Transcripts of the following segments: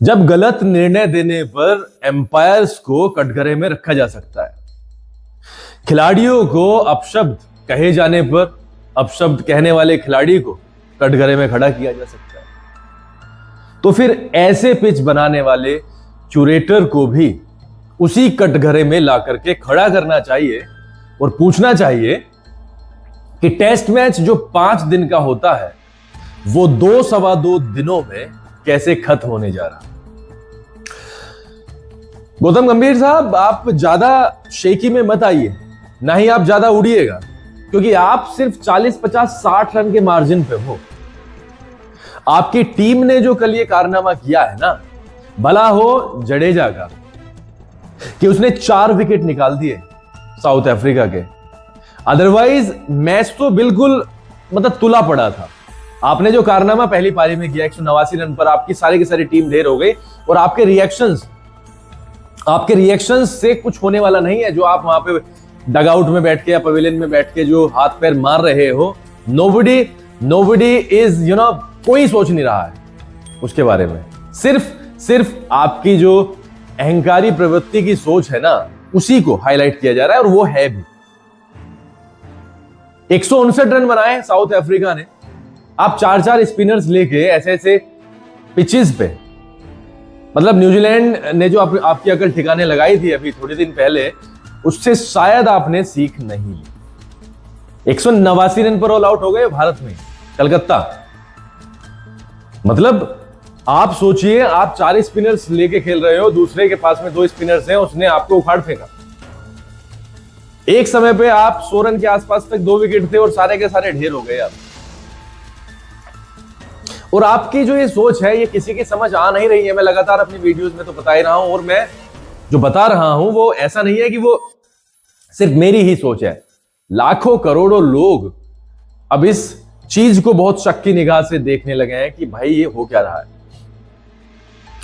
जब गलत निर्णय देने पर एम्पायर्स को कटघरे में रखा जा सकता है, खिलाड़ियों को अपशब्द कहे जाने पर अपशब्द कहने वाले खिलाड़ी को कटघरे में खड़ा किया जा सकता है, तो फिर ऐसे पिच बनाने वाले क्यूरेटर को भी उसी कटघरे में ला करके खड़ा करना चाहिए और पूछना चाहिए कि टेस्ट मैच जो 5 दिन का होता है वो 2-2.25 दिनों में कैसे खत्म होने जा रहा है। गौतम गंभीर साहब, आप ज्यादा शेकी में मत आइए, ना ही आप ज्यादा उड़िएगा, क्योंकि आप सिर्फ 40, 50, 60 रन के मार्जिन पे हो। आपकी टीम ने जो कल ये कारनामा किया है ना, भला हो जडेजा का कि उसने 4 विकेट निकाल दिए साउथ अफ्रीका के, अदरवाइज मैच तो बिल्कुल तुला पड़ा था। आपने जो कारनामा पहली पारी में किया 189 रन पर, आपकी सारी की सारी टीम ढेर हो गई और आपके रिएक्शंस से कुछ होने वाला नहीं है। जो आप वहां पे डगआउट में बैठ के या पवेलियन में बैठ के जो हाथ पैर मार रहे हो, नोबडी इज कोई सोच नहीं रहा है उसके बारे में। सिर्फ आपकी जो अहंकारी प्रवृत्ति की सोच है ना, उसी को हाईलाइट किया जा रहा है, और वो है भी। 159 रन बनाए साउथ अफ्रीका ने। आप 4-4 स्पिनर्स लेके ऐसे पिचेस पे, न्यूजीलैंड ने जो आपकी अकल ठिकाने लगाई थी अभी थोड़े दिन पहले, उससे शायद आपने सीख नहीं ली। 189 रन पर ऑल आउट हो गए भारत में, कलकत्ता। आप सोचिए, आप 4 स्पिनर्स लेके खेल रहे हो, दूसरे के पास में 2 स्पिनर्स हैं, उसने आपको उखाड़ फेंका। एक समय पे आप 100 रन के आसपास तक 2 विकेट थे और सारे के सारे ढेर हो गए आप। और आपकी जो ये सोच है, ये किसी की समझ आ नहीं रही है। मैं लगातार अपनी वीडियोस में तो बता ही रहा हूं, और मैं जो बता रहा हूं वो ऐसा नहीं है कि वो सिर्फ मेरी ही सोच है। लाखों करोड़ों लोग अब इस चीज को बहुत शक की निगाह से देखने लगे हैं कि भाई ये हो क्या रहा है।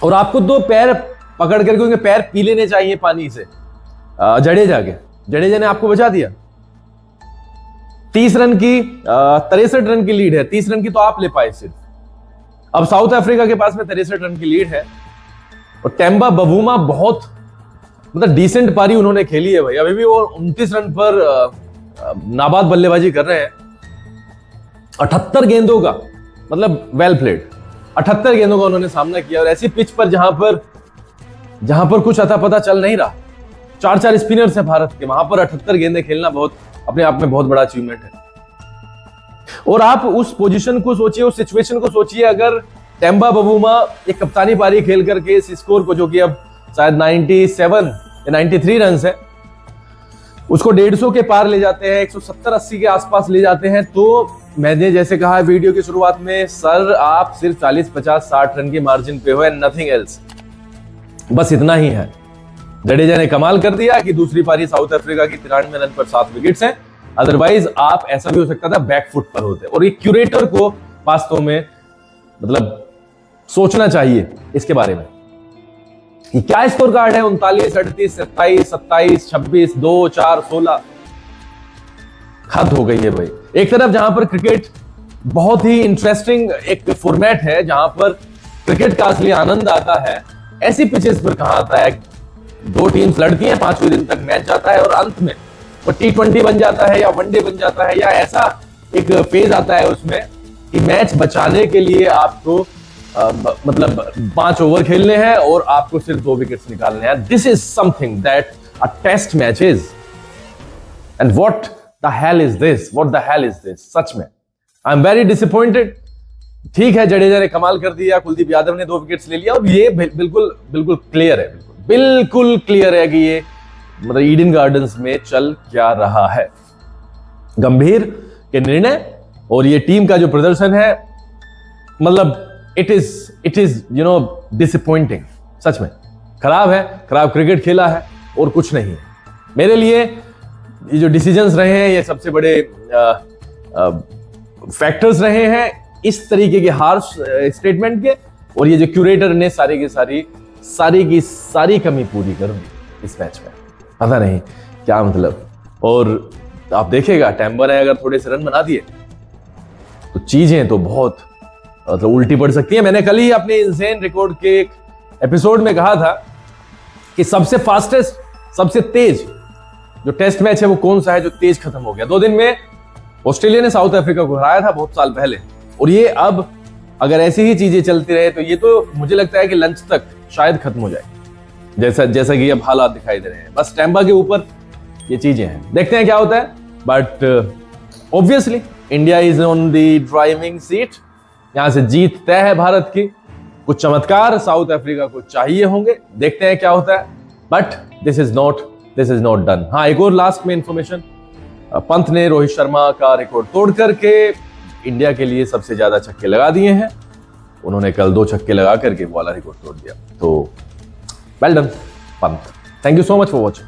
और आपको 2 पैर पकड़ करके उनके पैर पी लेने चाहिए पानी से। जडेजा ने आपको बचा दिया। 30 रन की 63 रन की लीड है, 30 रन की तो आप ले पाए सिर्फ। अब साउथ अफ्रीका के पास में 63 रन की लीड है, और टेम्बा बवूमा बहुत डिसेंट पारी उन्होंने खेली है भाई। अभी भी वो 29 रन पर नाबाद बल्लेबाजी कर रहे हैं। 78 गेंदों का वेल प्लेड, 78 गेंदों का उन्होंने सामना किया, और ऐसी पिच पर जहां पर कुछ अता पता चल नहीं रहा। 4-4 स्पिनर्स है भारत के, वहां पर 78 गेंदें खेलना बहुत अपने आप में बहुत बड़ा अचीवमेंट है। और आप उस पोजीशन को सोचिए, उस सिचुएशन को सोचिए, अगर टेम्बा बवूमा एक कप्तानी पारी खेल करके इस स्कोर को, जो कि अब शायद 97 या 93 रन है, उसको 150 के पार ले जाते हैं, 170-80 के आसपास ले जाते हैं, तो मैंने जैसे कहा वीडियो की शुरुआत में, सर आप सिर्फ 40, 50, 60 रन के मार्जिन पे हो, एंड नथिंग एल्स। बस इतना ही है। जडेजा ने कमाल कर दिया कि दूसरी पारी साउथ अफ्रीका की 93 रन पर 7 विकेट्स हैं। अदरवाइज आप ऐसा भी हो सकता था बैकफुट पर होते। और ये क्यूरेटर को वास्तव में सोचना चाहिए इसके बारे में कि क्या स्कोर कार्ड है। 39, 38, 27, 27, 26, 2, 4, 16 हद हो गई है भाई। एक तरफ जहां पर क्रिकेट बहुत ही इंटरेस्टिंग एक फॉर्मेट है, जहां पर क्रिकेट का असली आनंद आता है, ऐसी पिचेस पर कहां आता है। 2 टीम्स लड़ती हैं, 5वें दिन तक मैच जाता है, और अंत में वो T20 बन जाता है या वनडे बन जाता है, या ऐसा एक फेज आता है उसमें कि मैच बचाने के लिए आपको 5 ओवर खेलने हैं और आपको सिर्फ 2 विकेट्स निकालने हैं। This is something that a test match is, and what the hell is this, सच में आई एम वेरी डिसअपॉइंटेड। ठीक है, जडेजा ने कमाल कर दिया, कुलदीप यादव ने 2 विकेट्स ले लिया, और ये बिल्कुल क्लियर है, बिल्कुल क्लियर है कि ये ईडन गार्डन्स में चल क्या रहा है। गंभीर के निर्णय और ये टीम का जो प्रदर्शन है, इट इज डिसअपॉइंटिंग। सच में खराब है, खराब क्रिकेट खेला है और कुछ नहीं है। मेरे लिए ये जो डिसीजंस रहे हैं, ये सबसे बड़े फैक्टर्स रहे हैं इस तरीके के हार्श स्टेटमेंट के, और ये जो क्यूरेटर ने सारी की सारी कमी पूरी कर दी इस मैच में। पता नहीं क्या और आप देखिएगा, टेम्बा ने अगर थोड़े से रन बना दिए तो चीजें तो बहुत उल्टी पड़ सकती है। मैंने कल ही अपने इंसेन रिकॉर्ड के एपिसोड में कहा था कि सबसे फास्टेस्ट, सबसे तेज जो टेस्ट मैच है वो कौन सा है जो तेज खत्म हो गया। 2 दिन में ऑस्ट्रेलिया ने साउथ अफ्रीका को हराया था बहुत साल पहले, और ये अब अगर ऐसी ही चीजें चलती रहे तो ये तो मुझे लगता है कि लंच तक शायद खत्म हो जाए, जैसा कि अब हालात दिखाई दे रहे हैं। बस टैम्पा के ऊपर ये चीजें हैं, देखते हैं क्या होता है। But obviously India is on the driving seat, यहां से जीत तय है भारत की। कुछ चमत्कार साउथ अफ्रीका को चाहिए होंगे, देखते हैं क्या होता है। But this is not done. हाँ, एक और लास्ट में इंफॉर्मेशन, पंत ने रोहित शर्मा का रिकॉर्ड तोड़ करके इंडिया के लिए सबसे ज्यादा छक्के लगा दिए हैं। उन्होंने कल 2 छक्के लगा करके वो वाला रिकॉर्ड तोड़ दिया। तो well done Pant, thank you so much for watching.